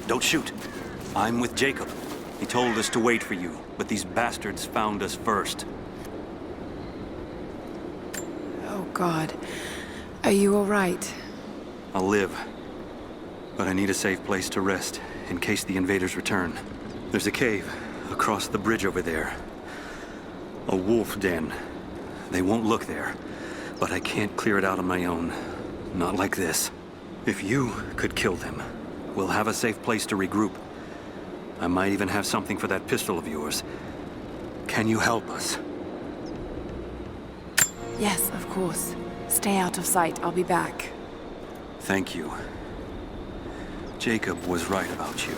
Don't shoot. I'm with Jacob. He told us to wait for you, but these bastards found us first. Oh, God. Are you all right? I'll live. But I need a safe place to rest, in case the invaders return. There's a cave across the bridge over there. A wolf den. They won't look there, but I can't clear it out on my own. Not like this. If you could kill them, we'll have a safe place to regroup. I might even have something for that pistol of yours. Can you help us? Yes, of course. Stay out of sight. I'll be back. Thank you. Jacob was right about you.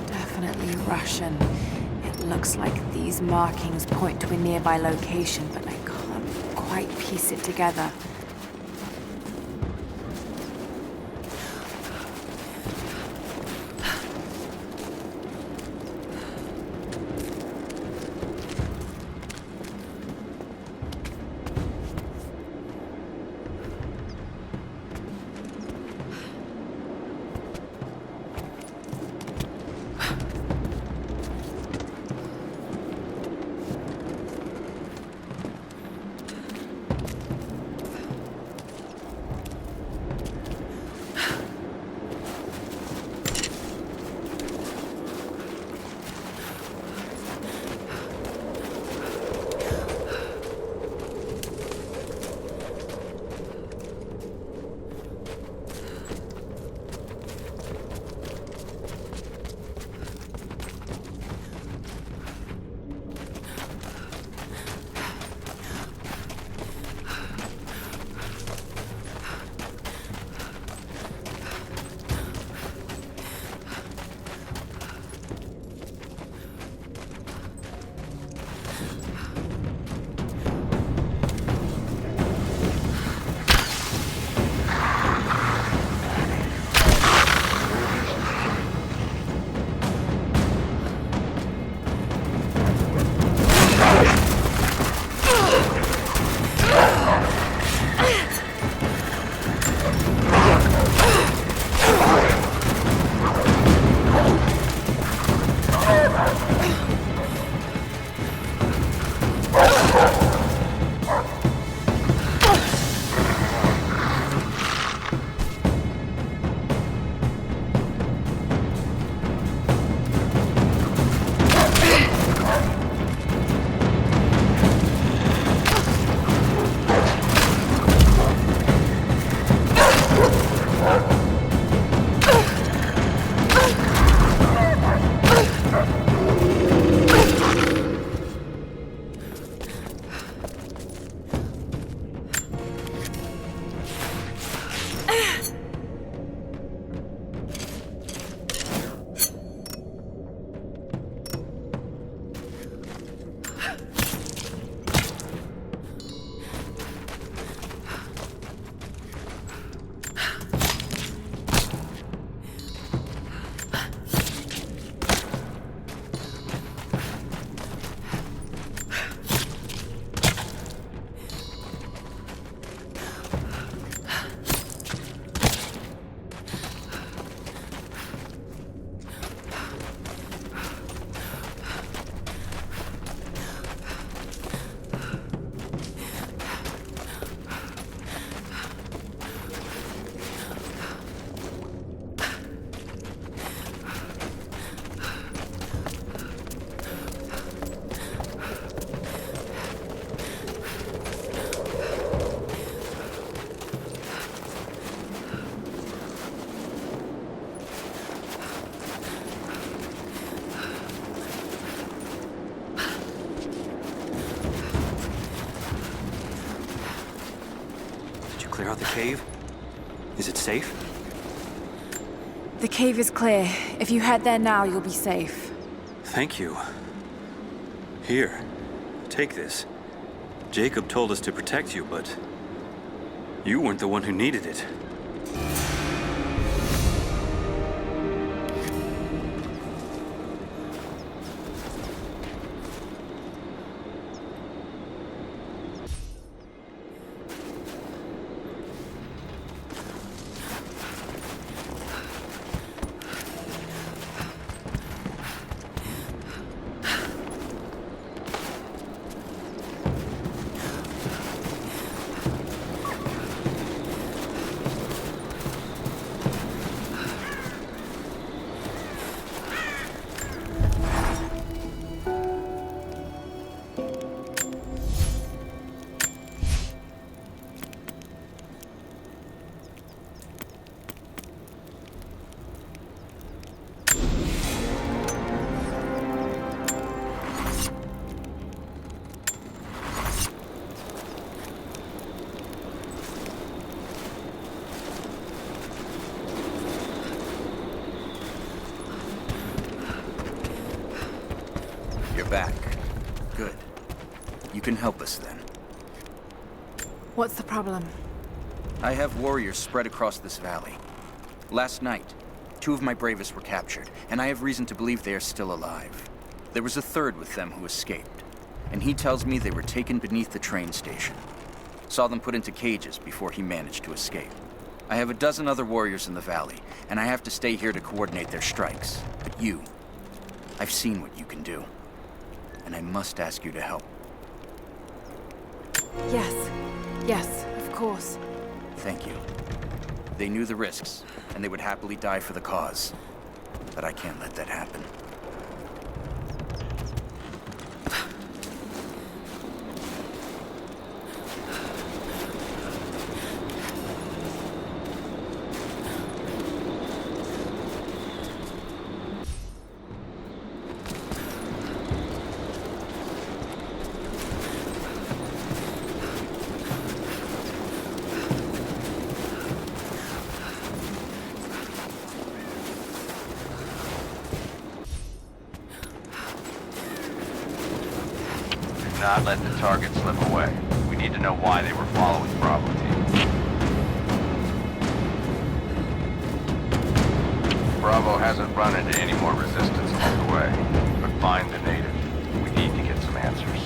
Definitely Russian. It looks like these markings point to a nearby location, but I can't quite piece it together. Clear out the cave? Is it safe? The cave is clear. If you head there now, you'll be safe. Thank you. Here, take this. Jacob told us to protect you, but you weren't the one who needed it. You're back. Good. You can help us then. What's the problem? I have warriors spread across this valley. Last night, 2 of my bravest were captured, and I have reason to believe they are still alive. There was a third with them who escaped, and he tells me they were taken beneath the train station. Saw them put into cages before he managed to escape. I have a dozen other warriors in the valley, and I have to stay here to coordinate their strikes. But you, I've seen what you can do, and I must ask you to help. Yes, of course. Thank you. They knew the risks, and they would happily die for the cause. But I can't let that happen. Not let the target slip away. We need to know why they were following Bravo team. Bravo hasn't run into any more resistance along the way, but find the native. We need to get some answers.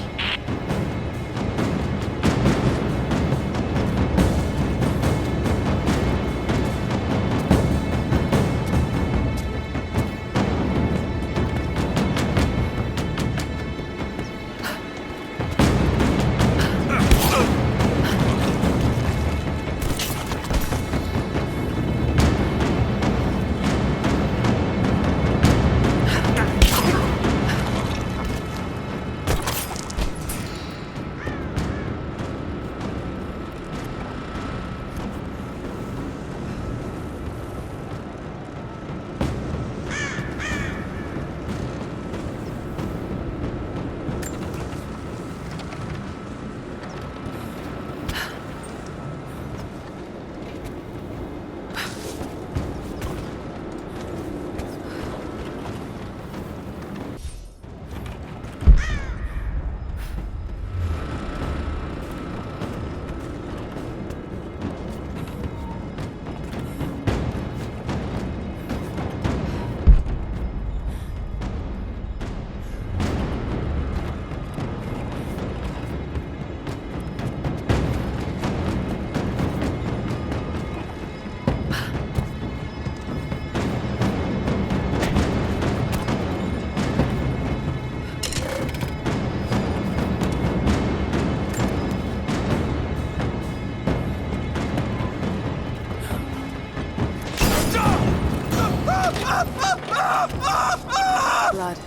Blood.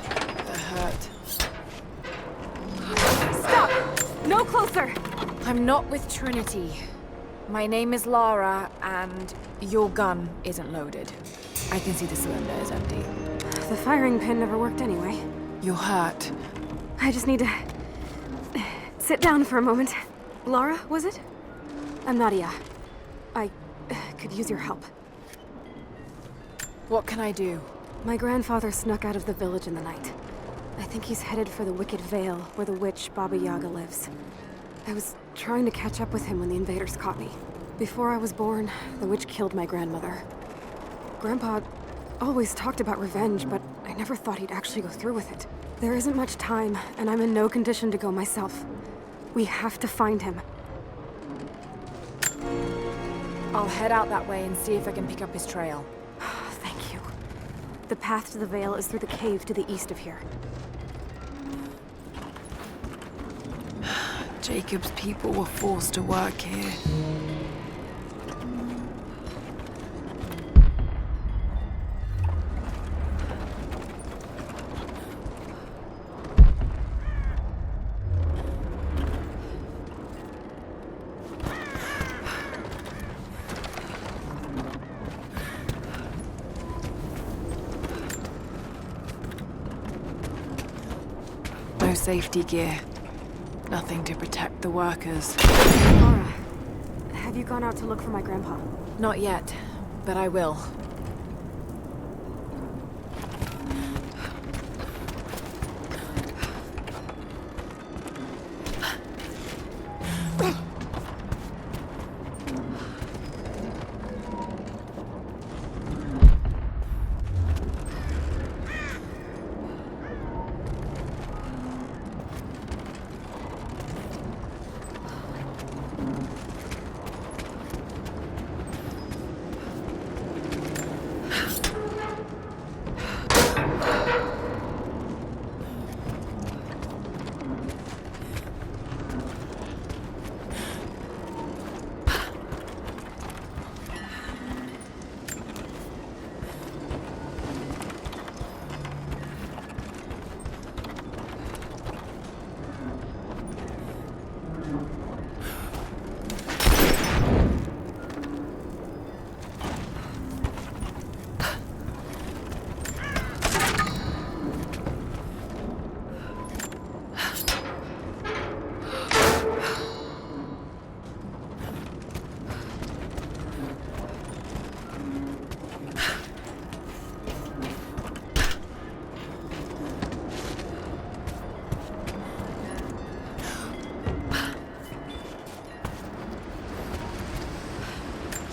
That hurt. Stop! No closer! I'm not with Trinity. My name is Lara, and your gun isn't loaded. I can see the cylinder is empty. The firing pin never worked anyway. You're hurt. I just need to sit down for a moment. Lara, was it? I'm Nadia. I could use your help. What can I do? My grandfather snuck out of the village in the night. I think he's headed for the Wicked Vale, where the witch Baba Yaga lives. I was trying to catch up with him when the invaders caught me. Before I was born, the witch killed my grandmother. Grandpa always talked about revenge, but I never thought he'd actually go through with it. There isn't much time, and I'm in no condition to go myself. We have to find him. I'll head out that way and see if I can pick up his trail. Thank you. The path to the Vale is through the cave to the east of here. Jacob's people were forced to work here. No safety gear. Nothing to protect the workers. Laura, have you gone out to look for my grandpa? Not yet, but I will.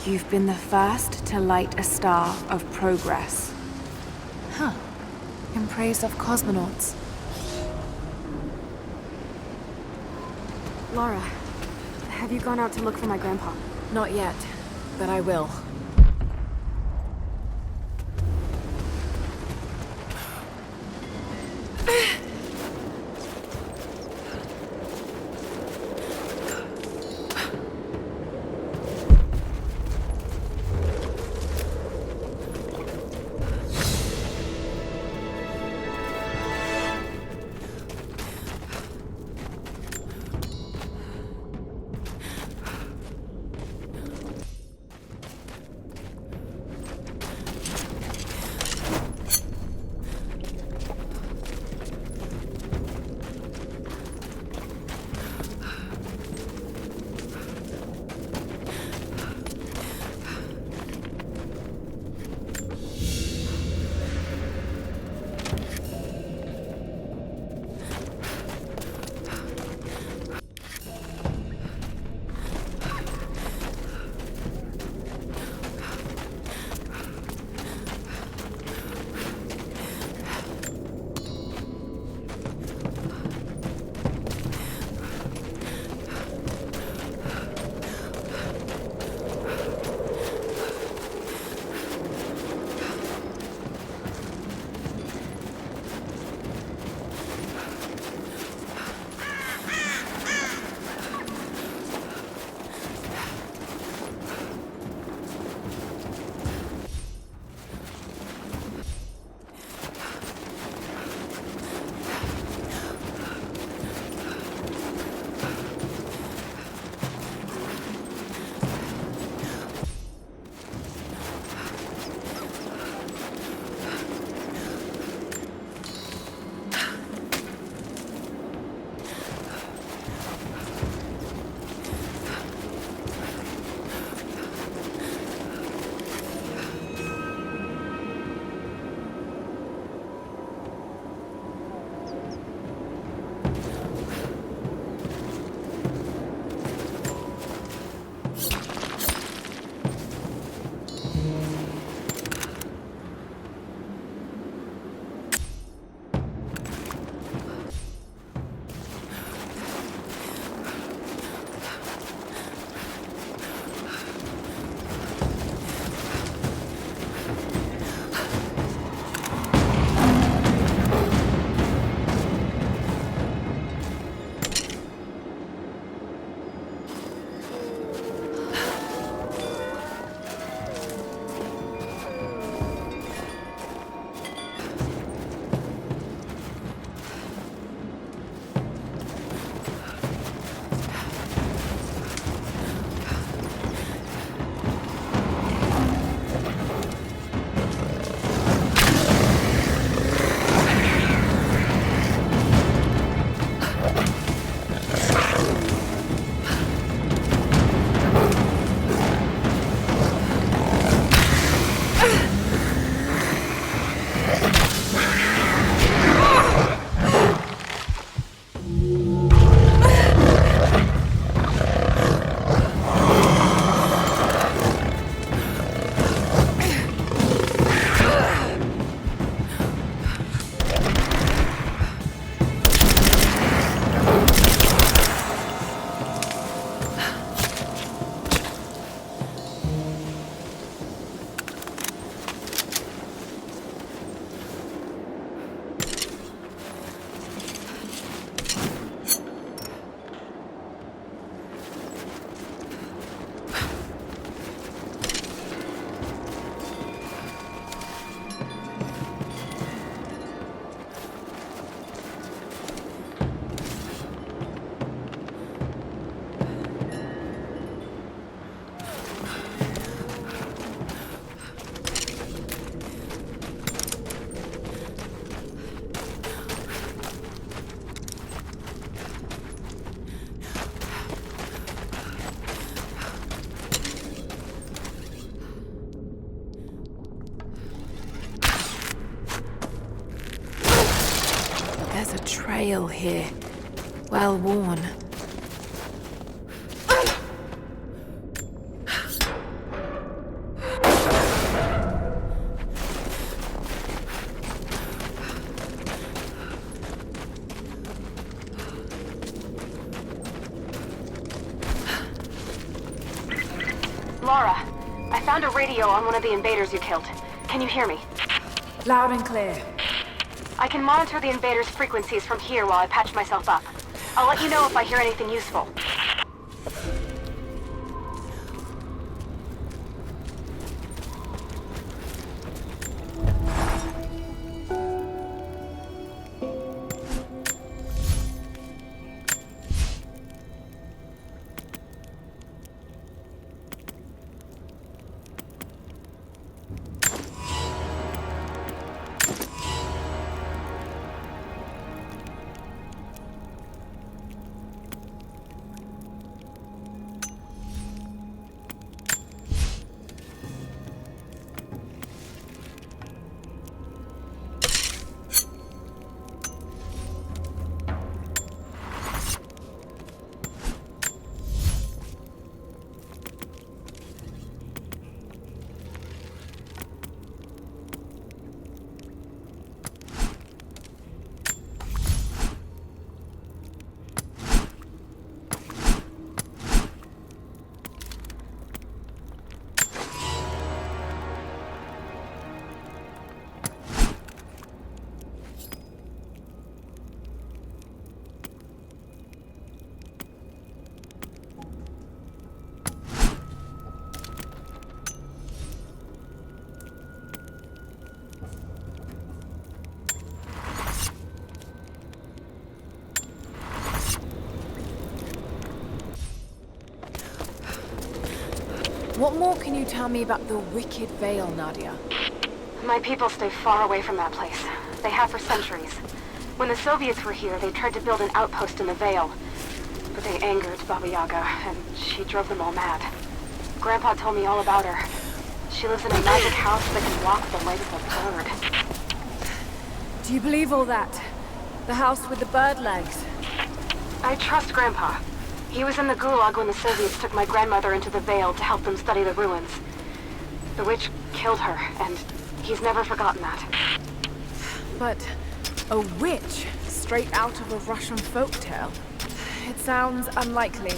You've been the first to light a star of progress. Huh. In praise of cosmonauts. Laura, have you gone out to look for my grandpa? Not yet, but I will. a trail here. Well worn. Laura, I found a radio on one of the invaders you killed. Can you hear me? Loud and clear. I can monitor the invaders' frequencies from here while I patch myself up. I'll let you know if I hear anything useful. What more can you tell me about the Wicked Vale, Nadia? My people stay far away from that place. They have for centuries. When the Soviets were here, they tried to build an outpost in the Vale. But they angered Baba Yaga, and she drove them all mad. Grandpa told me all about her. She lives in a magic house that can walk the legs of a bird. Do you believe all that? The house with the bird legs? I trust Grandpa. He was in the Gulag when the Soviets took my grandmother into the Vale to help them study the ruins. The witch killed her, and he's never forgotten that. But a witch straight out of a Russian folktale? It sounds unlikely.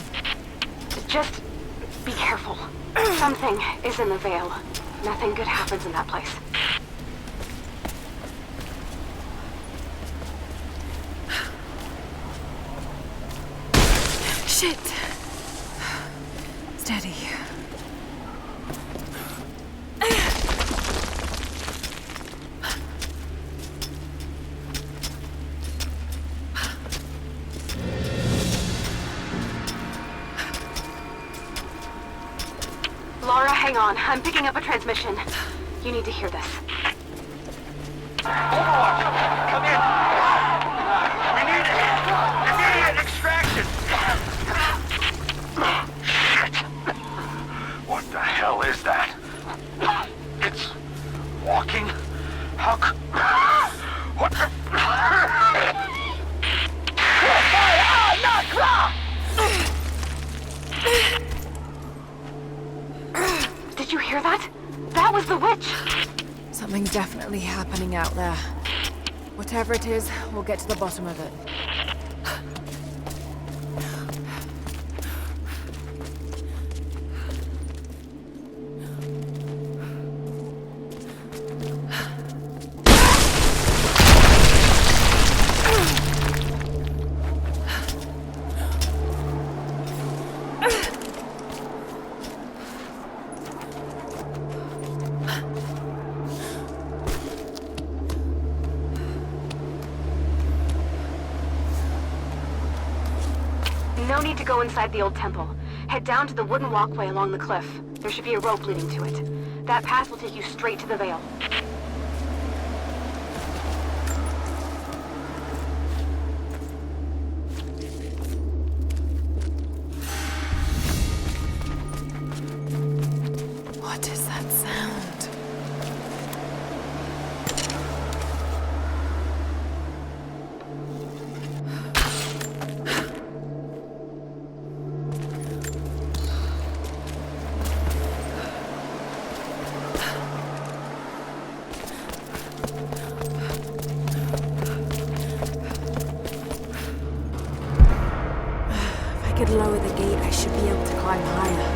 Just be careful. Something is in the Vale. Nothing good happens in that place. Shit! Steady. Laura, hang on. I'm picking up a transmission. You need to hear this. Overwatch! Come in! We need immediate extraction! Shit! What the hell is that? It's walking? How what the... Did you hear that? That was the witch! Something's definitely happening out there. Whatever it is, we'll get to the bottom of it. No need to go inside the old temple. Head down to the wooden walkway along the cliff. There should be a rope leading to it. That path will take you straight to the Vale. What is that sound? If I could lower the gate, I should be able to climb higher.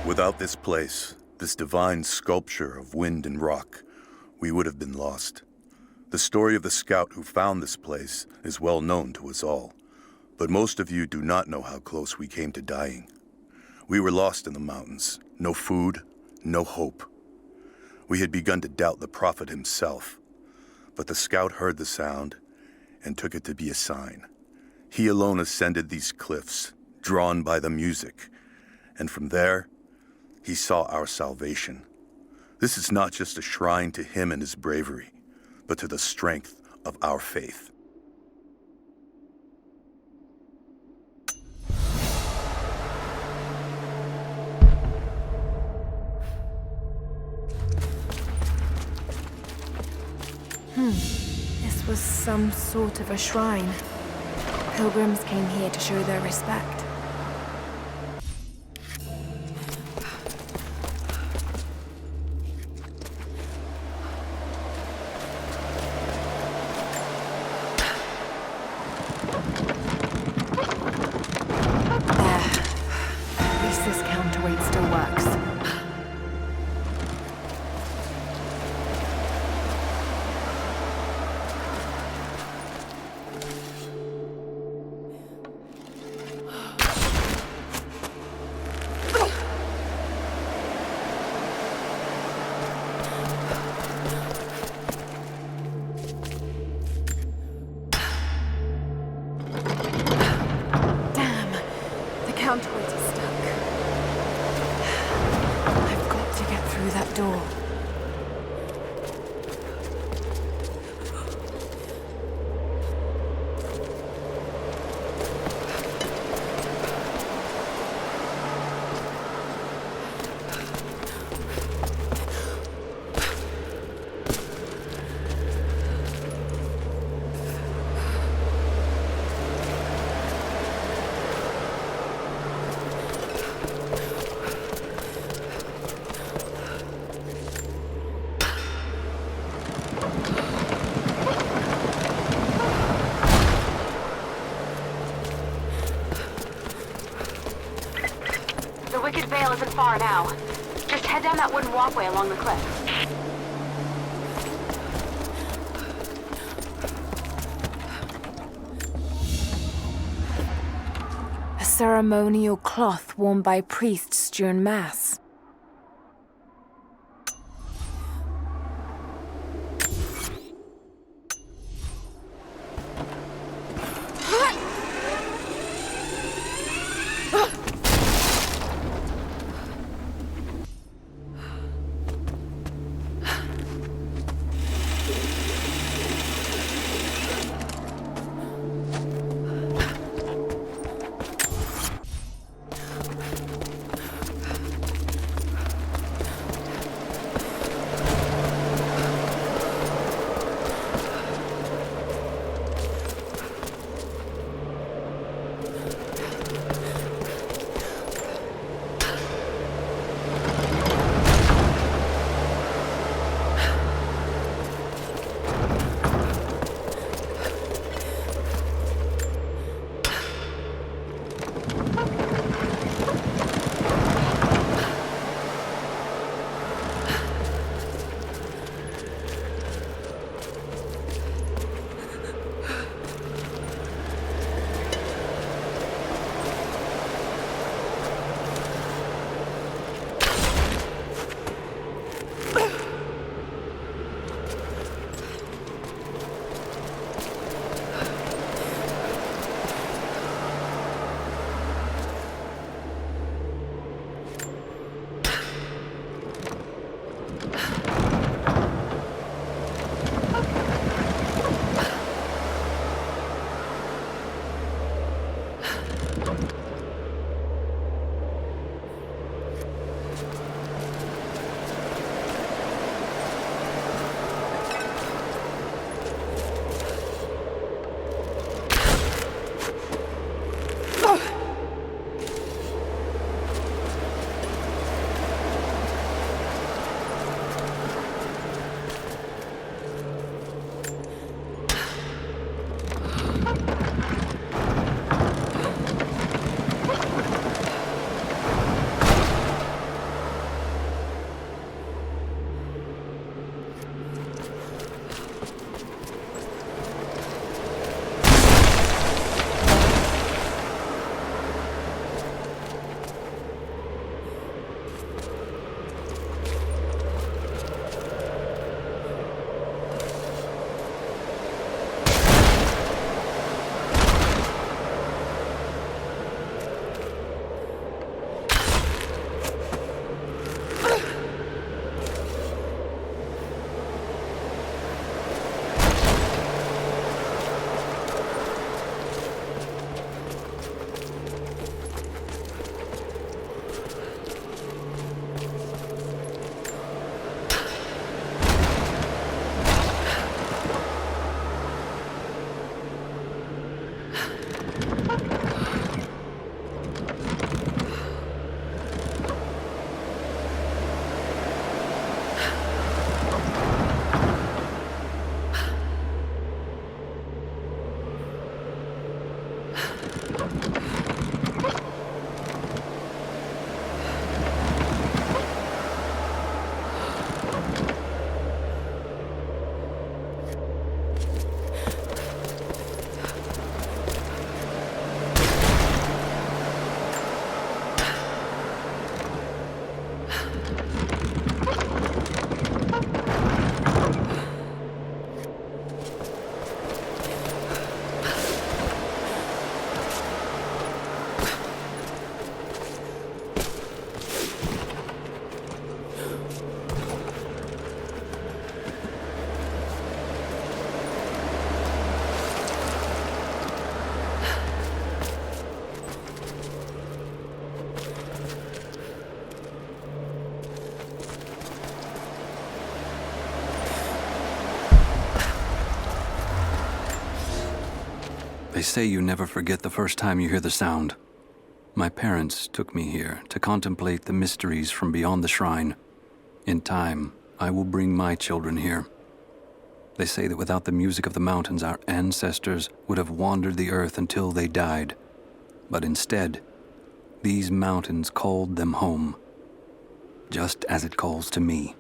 Without this place, this divine sculpture of wind and rock, we would have been lost. The story of the scout who found this place is well known to us all, but most of you do not know how close we came to dying. We were lost in the mountains, no food, no hope. We had begun to doubt the prophet himself, but the scout heard the sound and took it to be a sign. He alone ascended these cliffs, drawn by the music, and from there, he saw our salvation. This is not just a shrine to him and his bravery, but to the strength of our faith. This was some sort of a shrine. Pilgrims came here to show their respect. At least this counterweight still works. Counterweight is stuck. I've got to get through that door. The Wicked Vale isn't far now. Just head down that wooden walkway along the cliff. A ceremonial cloth worn by priests during Mass. They say you never forget the first time you hear the sound. My parents took me here to contemplate the mysteries from beyond the shrine. In time, I will bring my children here. They say that without the music of the mountains, our ancestors would have wandered the earth until they died. But instead, these mountains called them home, just as it calls to me.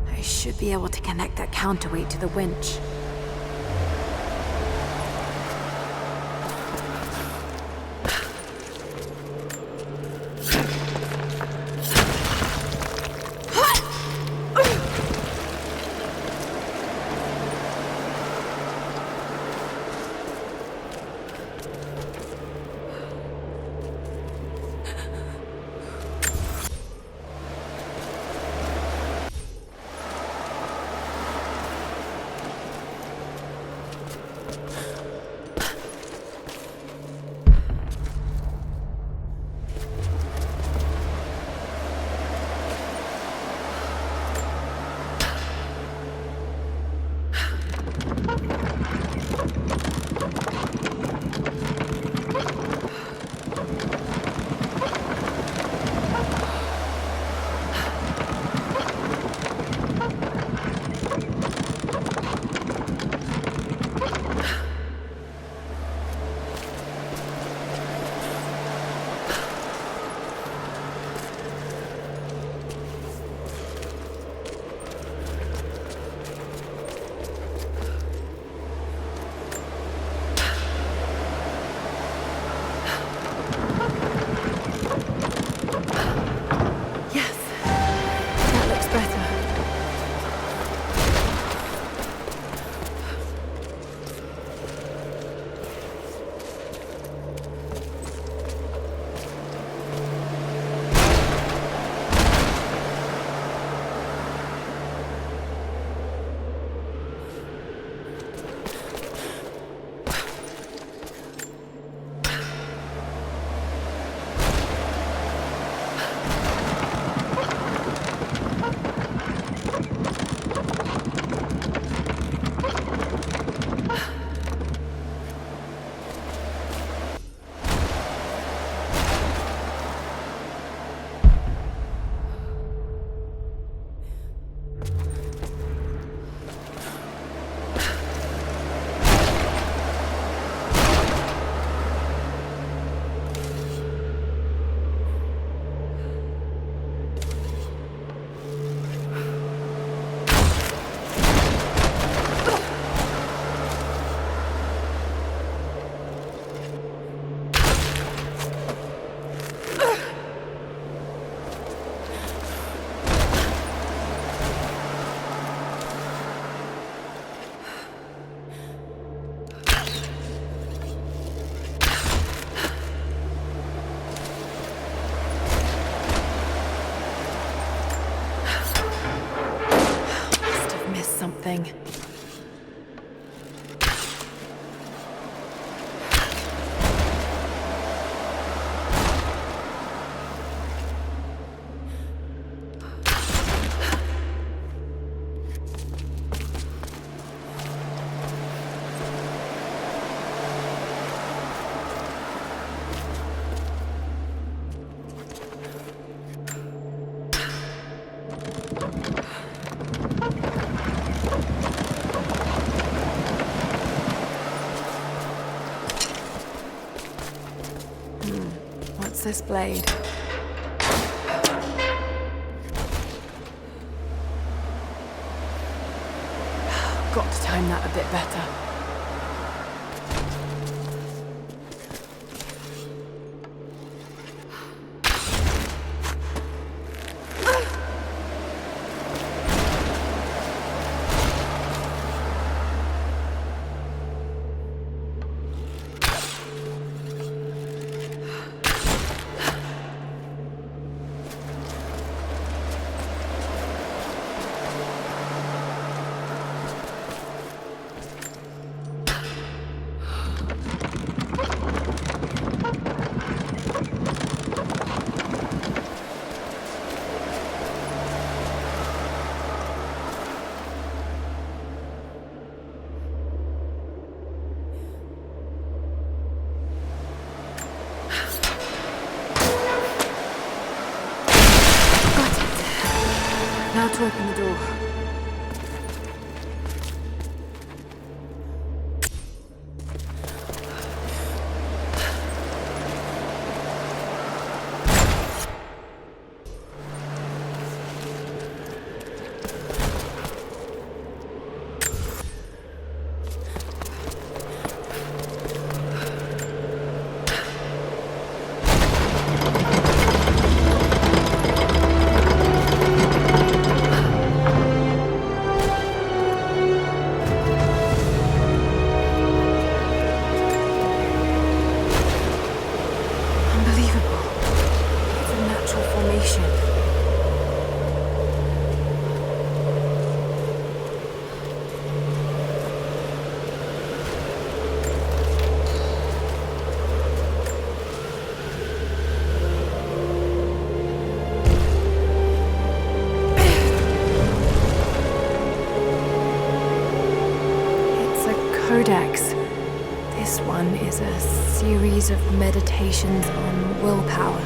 I should be able to connect that counterweight to the winch. Something. What's this blade? Got to time that a bit better. how to open the door. Unbelievable. It's a natural formation. It's a codex. This one is a series of meditations on willpower.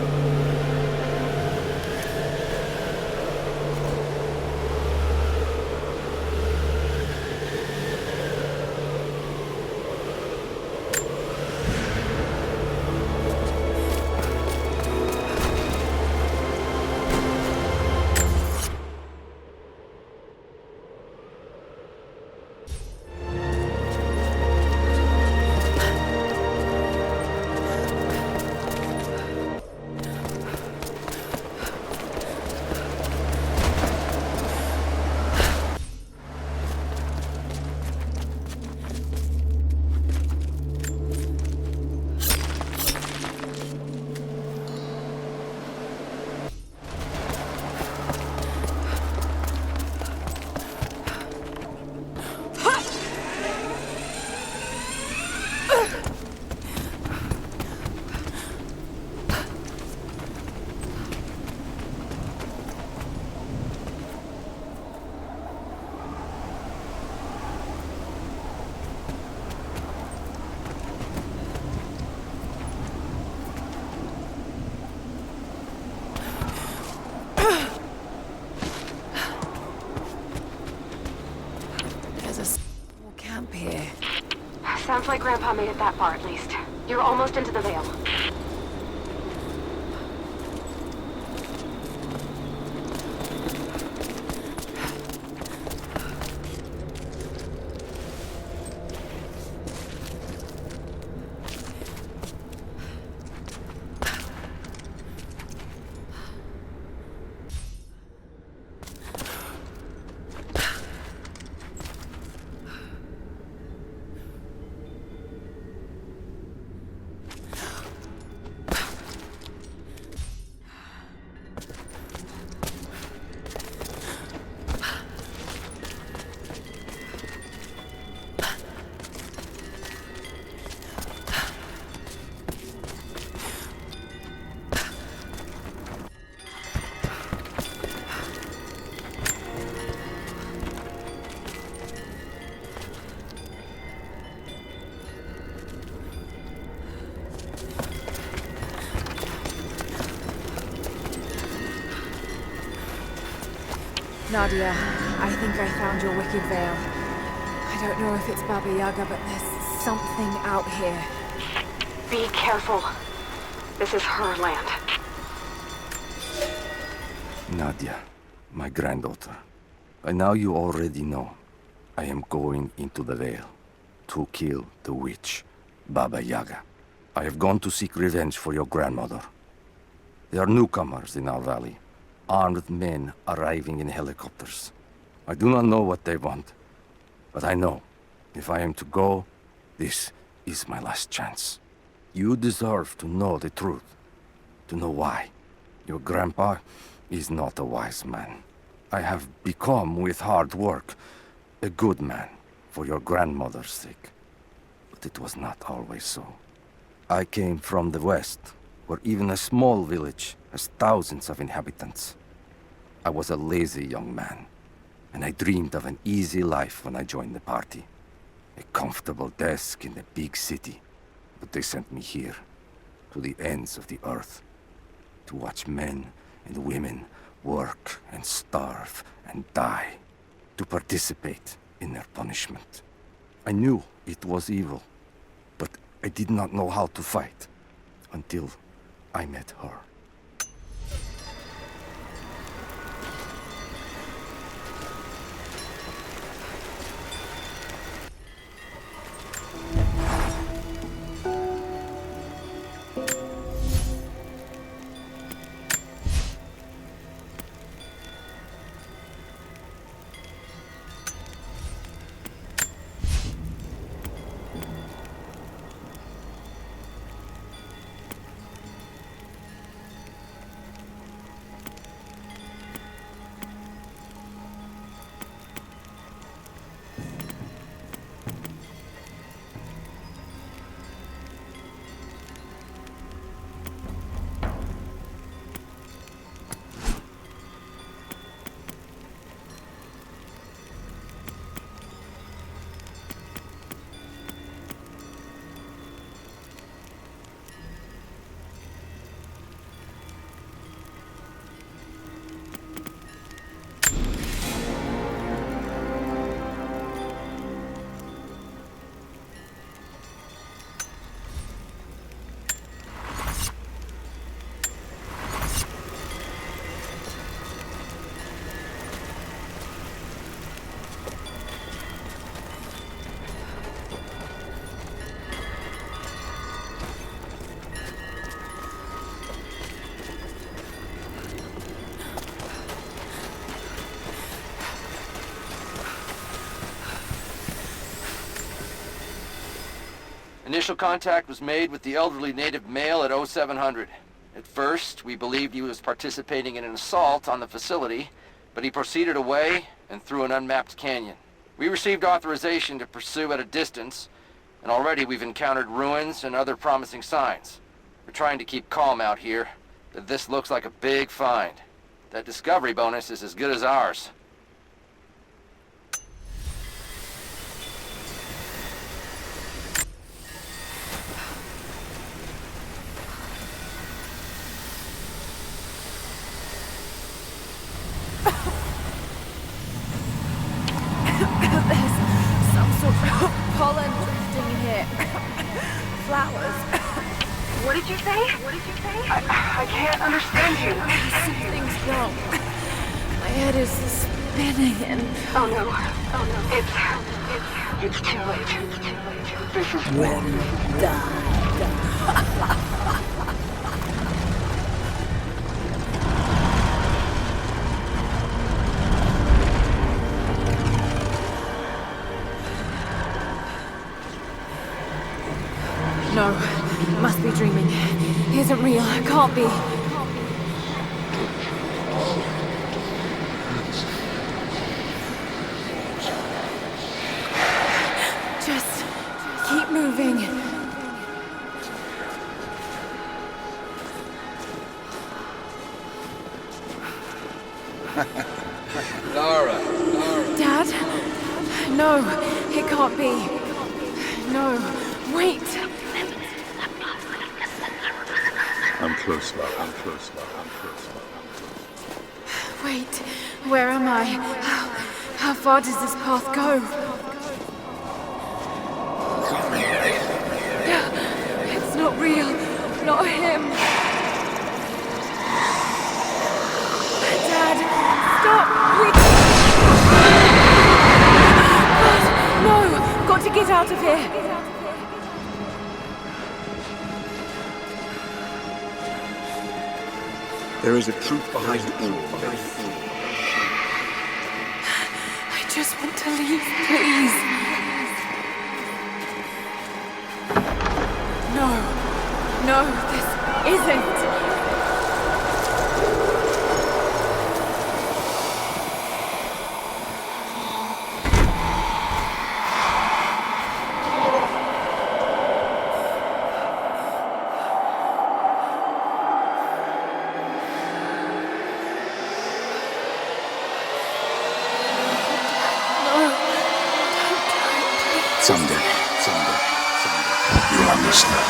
There's a small camp here. Sounds like Grandpa made it that far at least. You're almost into the Vale. Nadia, I think I found your wicked veil. I don't know if it's Baba Yaga, but there's something out here. Be careful. This is her land. Nadia, my granddaughter. By now you already know. I am going into the Vale to kill the witch, Baba Yaga. I have gone to seek revenge for your grandmother. There are newcomers in our valley, armed men arriving in helicopters. I do not know what they want, but I know if I am to go, this is my last chance. You deserve to know the truth, to know why. Your grandpa is not a wise man. I have become, with hard work, a good man for your grandmother's sake. But it was not always so. I came from the west, where even a small village has thousands of inhabitants. I was a lazy young man, and I dreamed of an easy life when I joined the party. A comfortable desk in a big city. But they sent me here, to the ends of the earth, to watch men and women work and starve and die to participate in their punishment. I knew it was evil, but I did not know how to fight until I met her. Initial contact was made with the elderly native male at 0700. At first, we believed he was participating in an assault on the facility, but he proceeded away and through an unmapped canyon. We received authorization to pursue at a distance, and already we've encountered ruins and other promising signs. We're trying to keep calm out here, but this looks like a big find. That discovery bonus is as good as ours. Pollen drifting here. Flowers. What did you say? I can't understand you. Something's wrong. My head is spinning and... Oh no. It's too late. This is when you die. No, must be dreaming. Isn't real, can't be. Just keep moving. Lara. Dad? No, it can't be. No, wait. I'm close, love. I'm close, love. I'm close, love. Wait, where am I? How far does this path go? It's not real. Not him. Dad, stop! No! Got to get out of here! There is a truth behind all. I just want to leave, please. No, this isn't. Someday. You'll understand.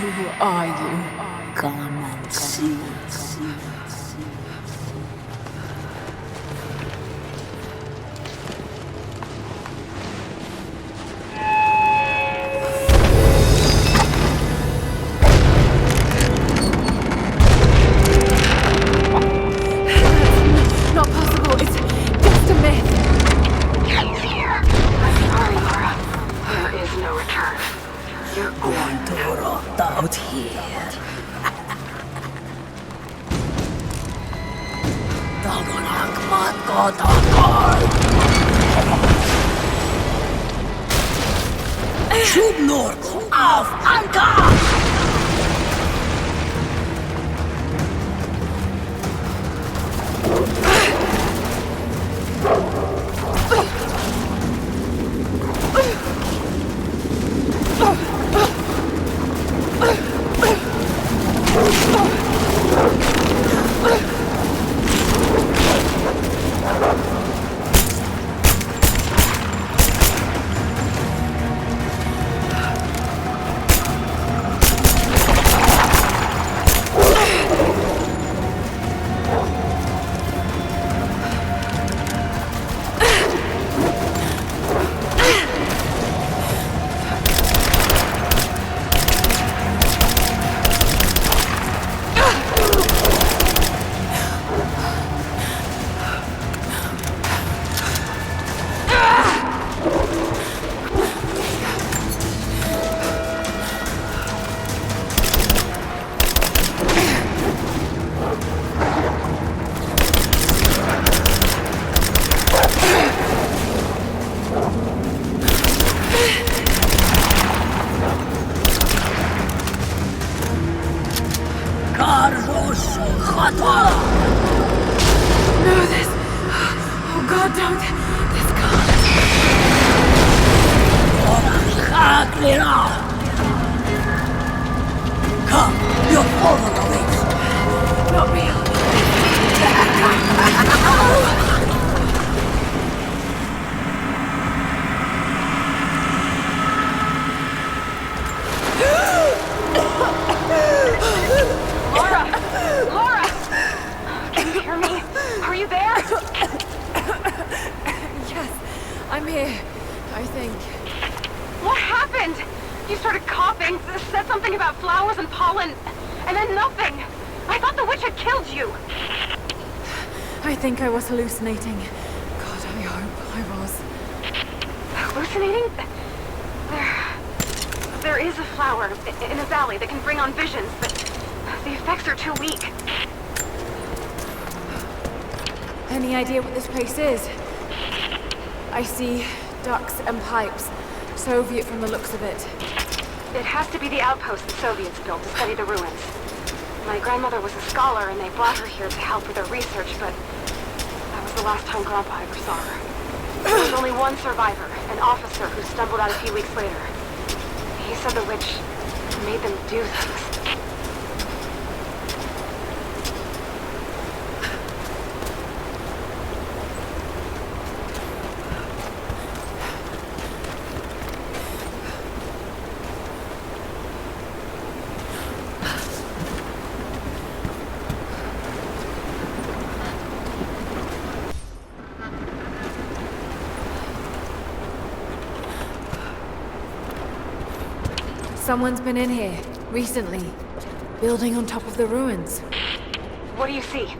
Who are you? Come and see. Not possible. It's just a myth. He's here. Sorry, Laura. There is no return. You're Going to rot out here. Dagonak matkotakol! Subnorko auf Anker! No, this... Oh God, don't. This can't. Come, you're overweight. Not real. Laura! Can you hear me? Are you there? Yes, I'm here. I think. What happened? You started coughing, said something about flowers and pollen, and then nothing. I thought the witch had killed you. I think I was hallucinating. God, I hope I was. Hallucinating? There is a flower in a valley that can bring on visions, but the effects are too weak. Any idea what this place is? I see ducks and pipes. Soviet from the looks of it. It has to be the outpost the Soviets built to study the ruins. My grandmother was a scholar and they brought her here to help with her research, but that was the last time Grandpa ever saw her. There was only one survivor, an officer who stumbled out a few weeks later. He said the witch made them do things. Someone's been in here, recently. Building on top of the ruins. What do you see?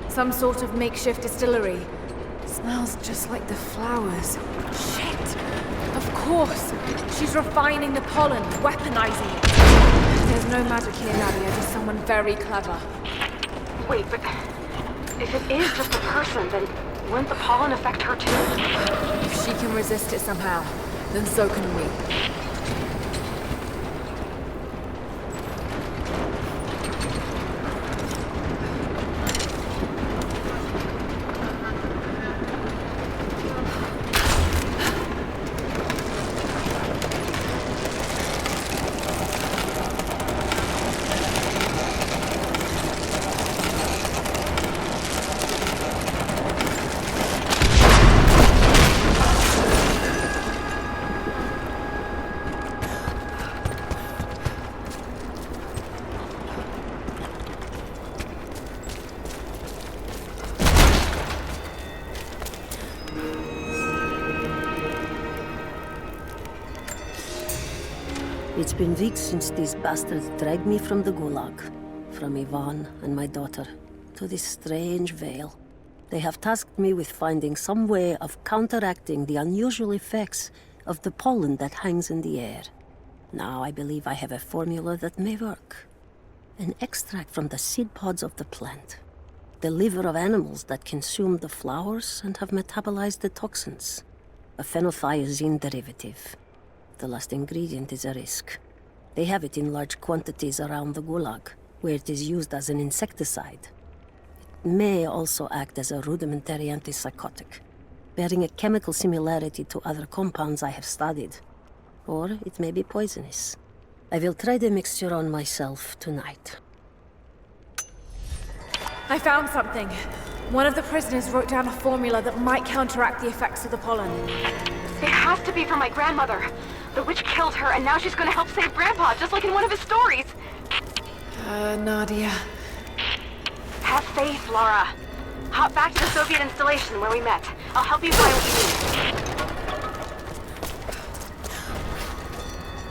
Some sort of makeshift distillery. Smells just like the flowers. Shit! Of course! She's refining the pollen, weaponizing it. There's no magic here, Nadia, just someone very clever. Wait, but if it is just a person, then wouldn't the pollen affect her too? If she can resist it somehow, then so can we. It's been weeks since these bastards dragged me from the Gulag, from Ivan and my daughter, to this strange veil. They have tasked me with finding some way of counteracting the unusual effects of the pollen that hangs in the air. Now I believe I have a formula that may work. An extract from the seed pods of the plant. The liver of animals that consume the flowers and have metabolized the toxins. A phenothiazine derivative. The last ingredient is a risk. They have it in large quantities around the Gulag, where it is used as an insecticide. It may also act as a rudimentary antipsychotic, bearing a chemical similarity to other compounds I have studied. Or it may be poisonous. I will try the mixture on myself tonight. I found something. One of the prisoners wrote down a formula that might counteract the effects of the pollen. It has to be for my grandmother. The witch killed her, and now she's gonna help save Grandpa, just like in one of his stories. Nadia. Have faith, Laura. Hop back to the Soviet installation where we met. I'll help you find what you need.